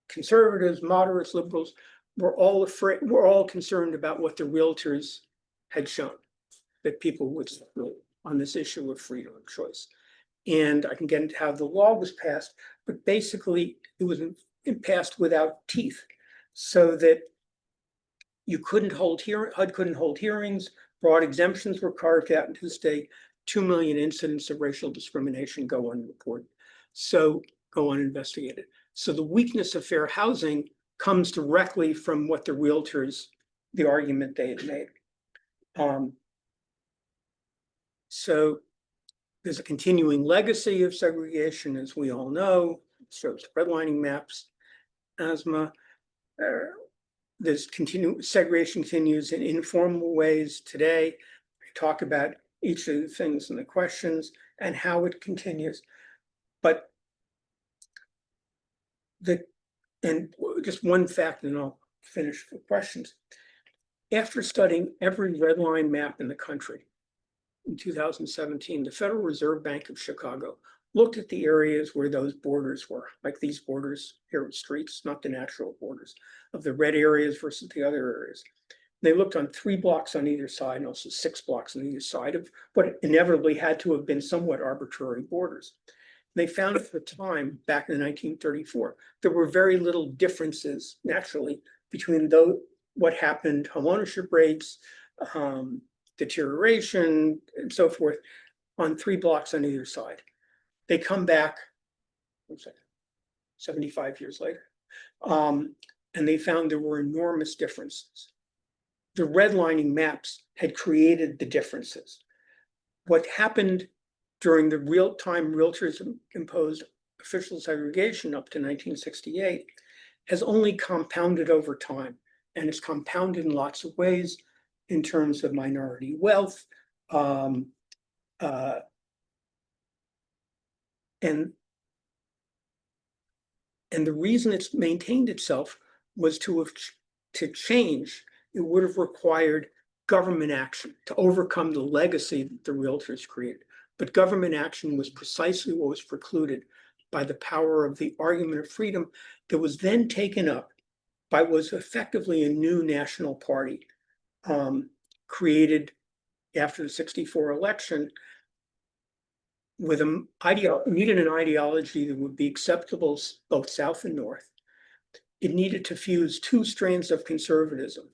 conservatives, moderates, liberals were all concerned about what the realtors had shown, that people would support on this issue of freedom of choice. And I can get into how the law was passed, but basically it was passed without teeth, so that you couldn't hold HUD couldn't hold hearings, broad exemptions were carved out into the state, 2 million incidents of racial discrimination go unreported, so go uninvestigated. So the weakness of fair housing comes directly from what the realtors, the argument they had made. So there's a continuing legacy of segregation, as we all know. It shows redlining maps, asthma. There's segregation continues in informal ways today. We talk about each of the things in the questions and how it continues. But and just one fact, and I'll finish the questions. After studying every red line map in the country in 2017, the Federal Reserve Bank of Chicago looked at the areas where those borders were, like these borders here with streets, not the natural borders, of the red areas versus the other areas. They looked on 3 blocks on either side and also 6 blocks on either side of what inevitably had to have been somewhat arbitrary borders. They found at the time, back in 1934, there were very little differences naturally between what happened, home ownership rates, deterioration, and so forth, on 3 blocks on either side. They come back 75 years later, and they found there were enormous differences. The redlining maps had created the differences. What happened during the real-time realtors imposed official segregation up to 1968 has only compounded over time, and it's compounded in lots of ways in terms of minority wealth, and the reason it's maintained itself was to change. It would have required government action to overcome the legacy that the realtors created. But government action was precisely what was precluded by the power of the argument of freedom that was then taken up by what was effectively a new national party created after the '64 election with needed an ideology that would be acceptable both South and North. It needed to fuse 2 strands of conservatism,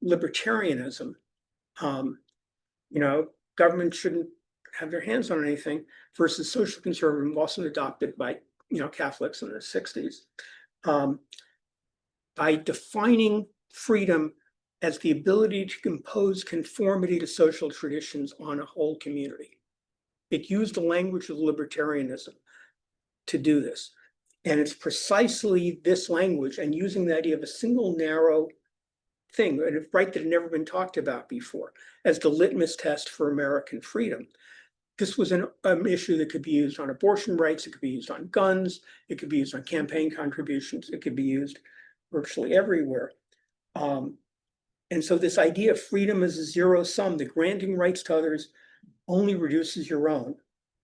libertarianism. Government shouldn't have their hands on anything, versus social conservatism, also adopted by Catholics in the 60s. By defining freedom as the ability to impose conformity to social traditions on a whole community. It used the language of libertarianism to do this. And it's precisely this language and using the idea of a single narrow thing, a right that had never been talked about before, as the litmus test for American freedom. This was an issue that could be used on abortion rights, it could be used on guns, it could be used on campaign contributions, it could be used virtually everywhere. And so this idea of freedom as a zero sum, the granting rights to others only reduces your own,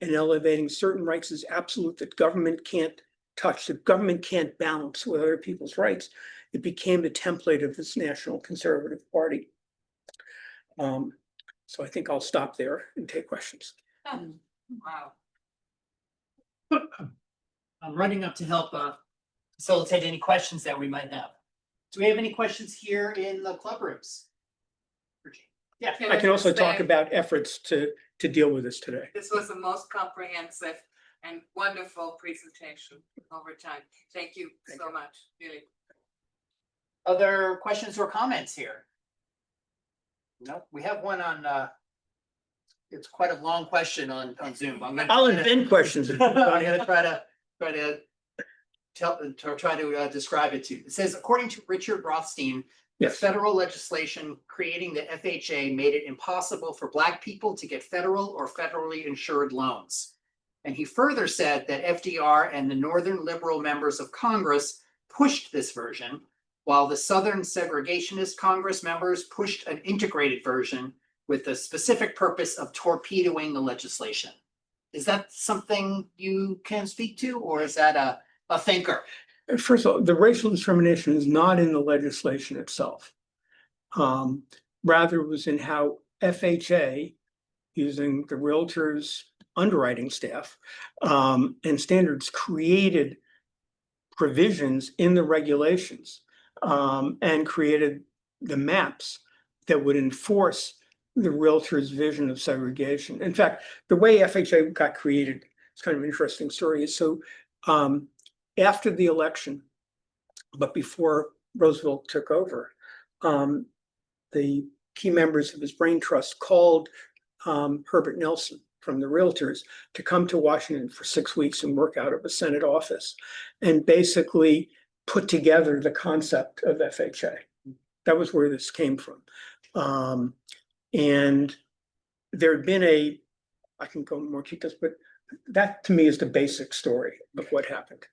and elevating certain rights as absolute that government can't touch, that government can't balance with other people's rights. It became the template of this National Conservative Party. So I think I'll stop there and take questions. Wow. I'm running up to help facilitate any questions that we might have. Do we have any questions here in the club rooms? Yeah. I can also talk about efforts to deal with this today. This was the most comprehensive and wonderful presentation over time. Thank you so much, really. Other questions or comments here? No, we have one on, it's quite a long question on Zoom. I'll invent questions. I'm gonna try to describe it to you. It says, according to Richard Rothstein, the Yes. federal legislation creating the FHA made it impossible for Black people to get federal or federally insured loans. And he further said that FDR and the Northern liberal members of Congress pushed this version, while the Southern segregationist Congress members pushed an integrated version with the specific purpose of torpedoing the legislation. Is that something you can speak to, or is that a thinker? First of all, the racial discrimination is not in the legislation itself. Rather, it was in how FHA, using the Realtors underwriting staff and standards, created provisions in the regulations and created the maps that would enforce the Realtors' vision of segregation. In fact, the way FHA got created, it's kind of an interesting story. So after the election, but before Roosevelt took over, the key members of his brain trust called Herbert Nelson from the Realtors to come to Washington for 6 weeks and work out of a Senate office and basically put together the concept of FHA. That was where this came from. And there had been I can go more details, but that to me is the basic story of what happened.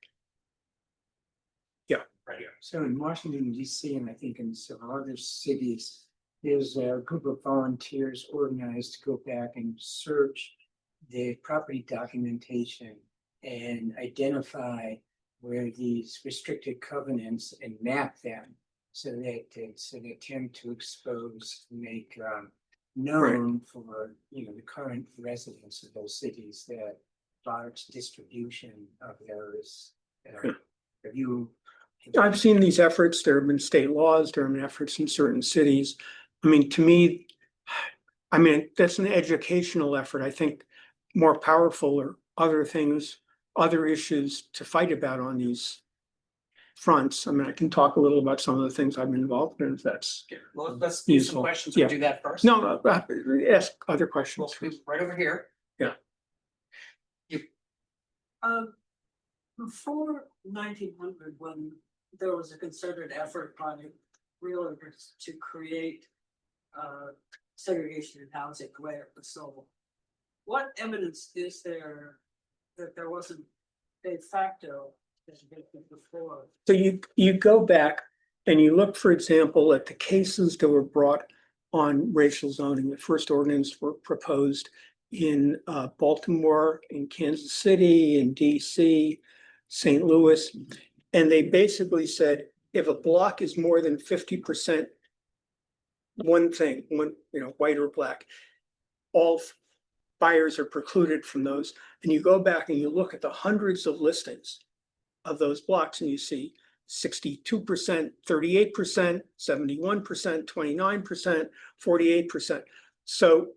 Yeah. Right here. So in Washington, D.C., and I think in several other cities, there's a group of volunteers organized to go back and search the property documentation and identify where these restricted covenants and map them so that it's an attempt to expose, make known for the current residents of those cities that large distribution of those. Have you? I've seen these efforts. There have been state laws. There have been efforts in certain cities. I mean, to me, that's an educational effort. I think more powerful are other things, other issues to fight about on these fronts. I mean, I can talk a little about some of the things I've been involved in, if that's Well, let's do some useful. questions. Yeah. We'll do that first. No, ask other We'll questions. be right over here. Before 1900, when there was a concerted effort by realtors to create segregation in housing the way it was sold, what evidence is there that there wasn't de facto segregation before? So you go back and you look, for example, at the cases that were brought on racial zoning. The first ordinance were proposed in Baltimore, in Kansas City, in DC, St. Louis. And they basically said, if a block is more than 50% one thing, white or black, all buyers are precluded from those. And you go back and you look at the hundreds of listings of those blocks and you see 62%, 38%, 71%, 29%, 48%. So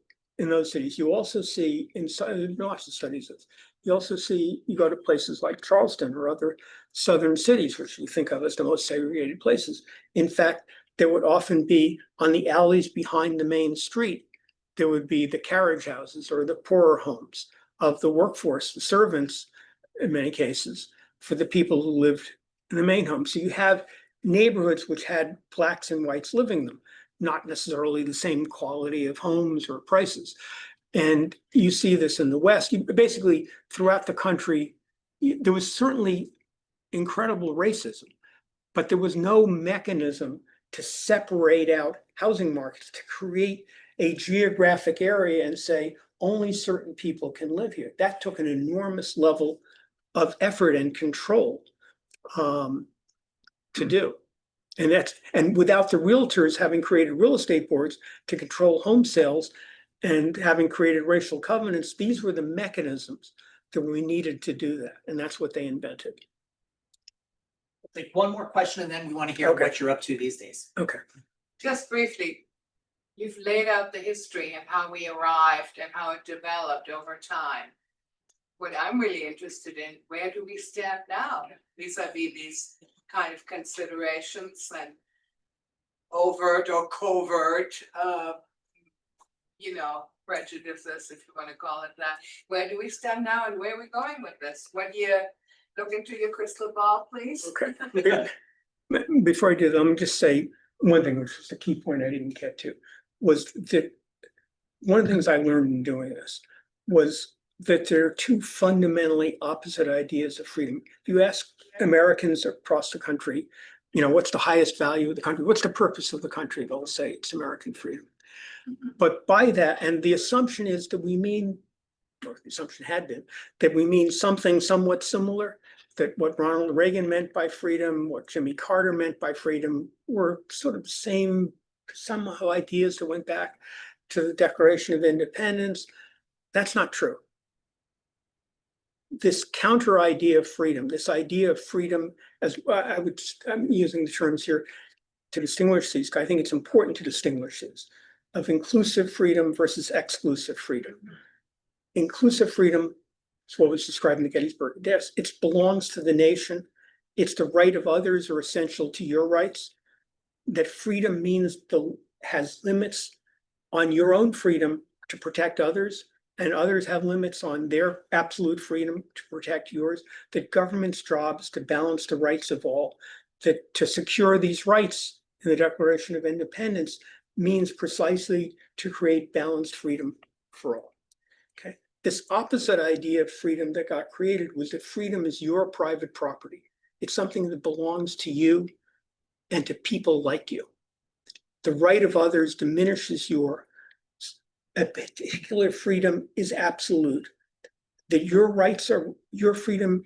in those cities. You also see in lots of studies, you also see, you go to places like Charleston or other southern cities, which you think of as the most segregated places. In fact, there would often be on the alleys behind the main street, there would be the carriage houses or the poorer homes of the workforce, the servants, in many cases, for the people who lived in the main home. So you have neighborhoods which had blacks and whites living in them, not necessarily the same quality of homes or prices. And you see this in the West. Basically, throughout the country, there was certainly incredible racism, but there was no mechanism to separate out housing markets, to create a geographic area and say only certain people can live here. That took an enormous level of effort and control to do. And without the realtors having created real estate boards to control home sales and having created racial covenants, these were the mechanisms that we needed to do that. And that's what they invented. Take one more question and then we want to hear Okay. what you're up to these days. Okay. Just briefly, you've laid out the history and how we arrived and how it developed over time. What I'm really interested in, where do we stand now vis-a-vis these kind of considerations and overt or covert, prejudices, if you want to call it that. Where do we stand now and where are we going with this? What year? Look into your crystal ball, please. Okay. Before I do that, let me just say one thing, which was the key point I didn't get to, was that one of the things I learned in doing this was that there are two fundamentally opposite ideas of freedom. If you ask Americans across the country, what's the highest value of the country? What's the purpose of the country? They'll say it's American freedom. But by that, and the assumption is that we mean, or the assumption had been, that we mean something somewhat similar, that what Ronald Reagan meant by freedom, what Jimmy Carter meant by freedom were sort of same somehow ideas that went back to the Declaration of Independence. That's not true. This counter idea of freedom, this idea of freedom, as I'm using the terms here to distinguish these, because I think it's important to distinguish these, of inclusive freedom versus exclusive freedom. Inclusive freedom is what was described in the Gettysburg Address. It belongs to the nation. It's the right of others are essential to your rights. That freedom means has limits on your own freedom to protect others, and others have limits on their absolute freedom to protect yours. That government's job is to balance the rights of all. That to secure these rights in the Declaration of Independence means precisely to create balanced freedom for all. Okay. This opposite idea of freedom that got created was that freedom is your private property. It's something that belongs to you and to people like you. The right of others diminishes a particular freedom is absolute. That your freedom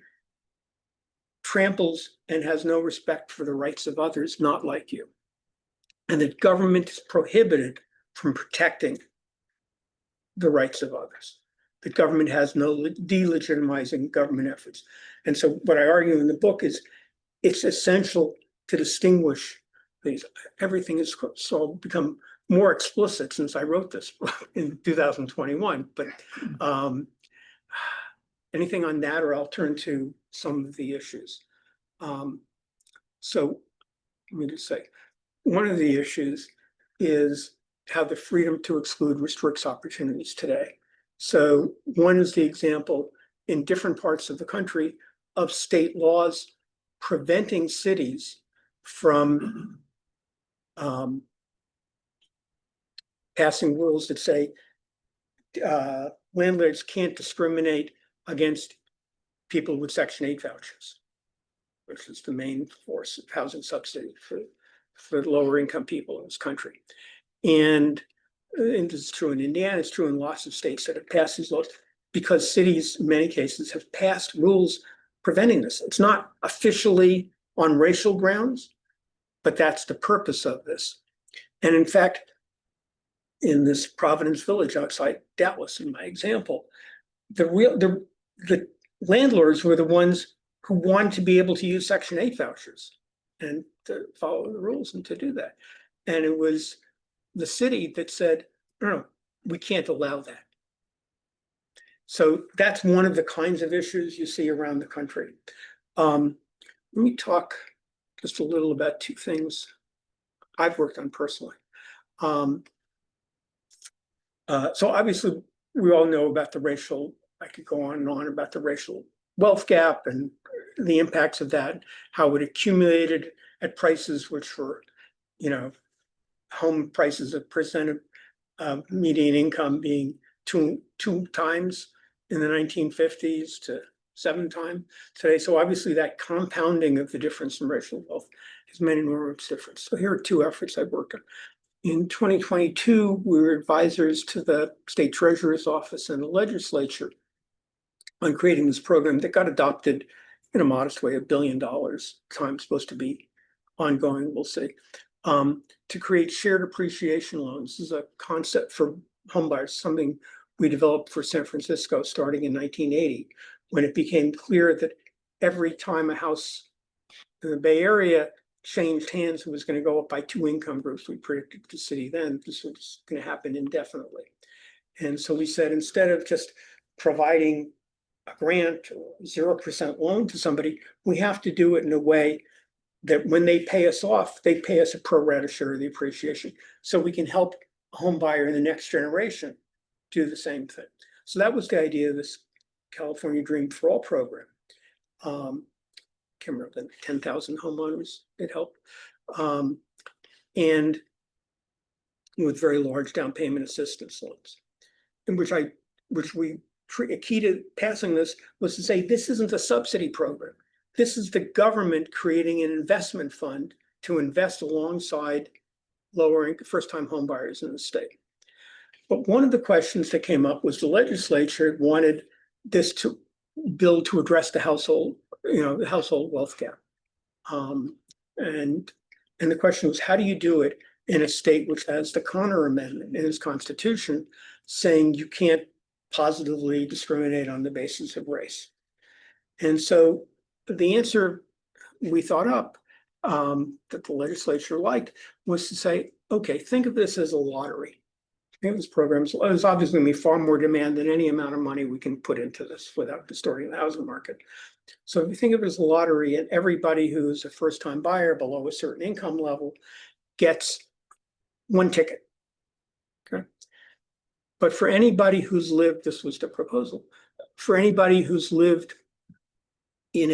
tramples and has no respect for the rights of others not like you. And that government is prohibited from protecting the rights of others. The government has no delegitimizing government efforts. And so what I argue in the book is it's essential to distinguish these. Everything has become more explicit since I wrote this book in 2021. But anything on that, or I'll turn to some of the issues. So let me just say, one of the issues is how the freedom to exclude restricts opportunities today. So one is the example in different parts of the country of state laws preventing cities from passing rules that say landlords can't discriminate against people with Section 8 vouchers, which is the main force of housing subsidy for lower income people in this country. And this is true in Indiana, it's true in lots of states that have passed these laws, because cities, in many cases, have passed rules preventing this. It's not officially on racial grounds, but that's the purpose of this. And in fact, in this Providence Village outside Dallas, in my example, the landlords were the ones who wanted to be able to use Section 8 vouchers and to follow the rules and to do that. And it was the city that said, no, we can't allow that. So that's one of the kinds of issues you see around the country. Let me talk just a little about two things I've worked on personally. So obviously, we all know about the racial, I could go on and on about the racial wealth gap and the impacts of that, how it accumulated at prices which were, home prices of percent of median income being two times in the 1950s to 7 times today. So obviously that compounding of the difference in racial wealth has made an enormous difference. So here are 2 efforts I've worked on. In 2022, we were advisors to the state treasurer's office and the legislature on creating this program that got adopted in a modest way, $1 billion. Time's supposed to be ongoing, we'll see. To create shared appreciation loans. This is a concept for homebuyers, something we developed for San Francisco starting in 1980, when it became clear that every time a house in the Bay Area changed hands, it was going to go up by 2 income groups. We predicted the city then this was going to happen indefinitely. And so we said, instead of just providing a grant or 0% loan to somebody, we have to do it in a way that when they pay us off, they pay us a pro rata share of the appreciation. So we can help a home buyer in the next generation do the same thing. So that was the idea of this California Dream for All program. Can't remember, the 10,000 homeowners it helped. And with very large down payment assistance loans, in which a key to passing this was to say, this isn't a subsidy program. This is the government creating an investment fund to invest alongside lower first-time home buyers in the state. But one of the questions that came up was the legislature wanted this to bill to address the household wealth gap. And the question was, how do you do it in a state which has the Connor Amendment in its constitution saying you can't positively discriminate on the basis of race? And so the answer we thought up that the legislature liked was to say, okay, think of this as a lottery. This program is obviously going to be far more demand than any amount of money we can put into this without distorting the housing market. So if you think of it as a lottery, and everybody who's a first-time buyer below a certain income level gets 1 ticket. Okay. But for anybody who's lived, this was the proposal, for anybody who's lived in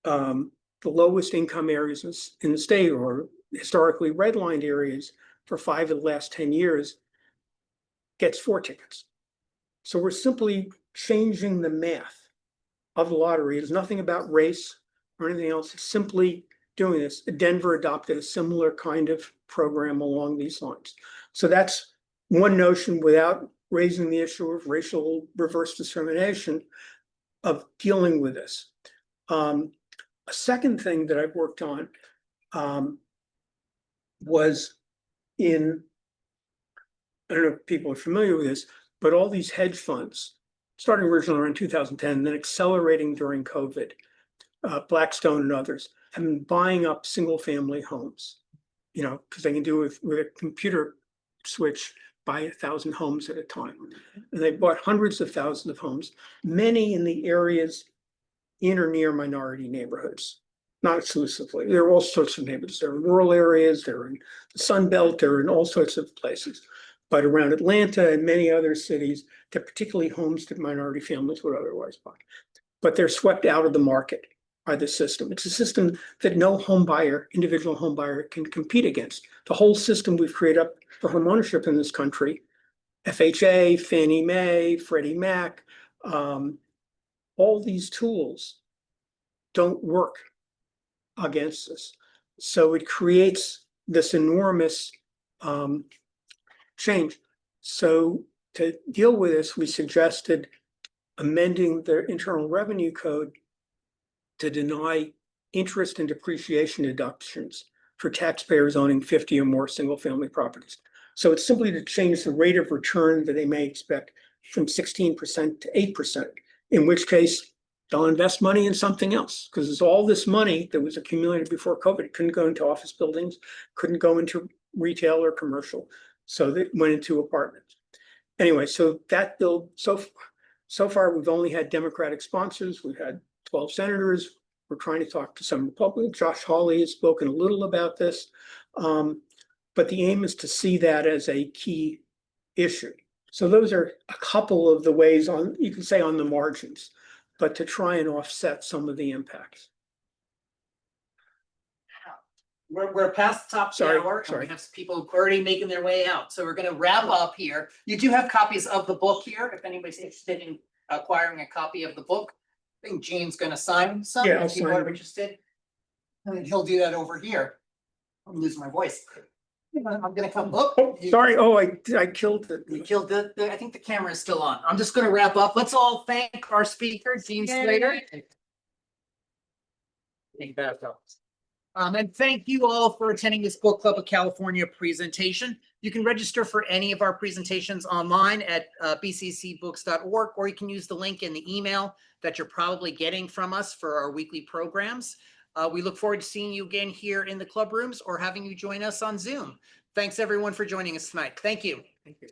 the lowest income areas in the state, or historically redlined areas, for 5 of the last 10 years, gets 4 tickets. So we're simply changing the math of the lottery. It's nothing about race or anything else. It's simply doing this. Denver adopted a similar kind of program along these lines. So that's one notion, without raising the issue of racial reverse discrimination, of dealing with this. A second thing that I've worked on was in, I don't know if people are familiar with this, but all these hedge funds, starting originally around 2010, then accelerating during COVID, Blackstone and others, have been buying up single family homes, because they can do it with a computer switch, buy 1,000 homes at a time. And they bought hundreds of thousands of homes, many in the areas in or near minority neighborhoods, not exclusively. There are all sorts of neighborhoods. There are rural areas, they're in the Sun Belt, they're in all sorts of places. But around Atlanta and many other cities, they're particularly homes that minority families would otherwise buy. But they're swept out of the market by the system. It's a system that no home buyer, individual home buyer, can compete against. The whole system we've created up for home ownership in this country, FHA, Fannie Mae, Freddie Mac, all these tools don't work against this. So it creates this enormous change. So to deal with this, we suggested amending the Internal Revenue Code to deny interest and depreciation deductions for taxpayers owning 50 or more single-family properties. So it's simply to change the rate of return that they may expect from 16% to 8%, in which case they'll invest money in something else, because there's all this money that was accumulated before COVID. It couldn't go into office buildings, couldn't go into retail or commercial, so that went into apartments. Anyway, so that bill, so far, we've only had Democratic sponsors. We've had 12 senators. We're trying to talk to some Republicans. Josh Hawley has spoken a little about this. But the aim is to see that as a key issue. So those are a couple of the ways on, you can say on the margins, but to try and offset some of the impacts. We're past the top of the Sorry, hour, and sorry. we have people already making their way out, so we're gonna wrap up here. You do have copies of the book here, if anybody's interested in acquiring a copy of the book. I think Gene's gonna sign some, Yeah, I'll if people sign are them. interested. And he'll do that over here. I'm losing my voice. I'm gonna come, Oh, sorry, I killed it. You killed I think the camera is still on. I'm just gonna wrap up. Let's all thank our speaker, Gene Slater. Thank you, and thank you all for attending this Book Club of California presentation. You can register for any of our presentations online at bccbooks.org, or you can use the link in the email that you're probably getting from us for our weekly programs. We look forward to seeing you again here in the club rooms or having you join us on Zoom. Thanks everyone for joining us tonight. Thank you. Thank you.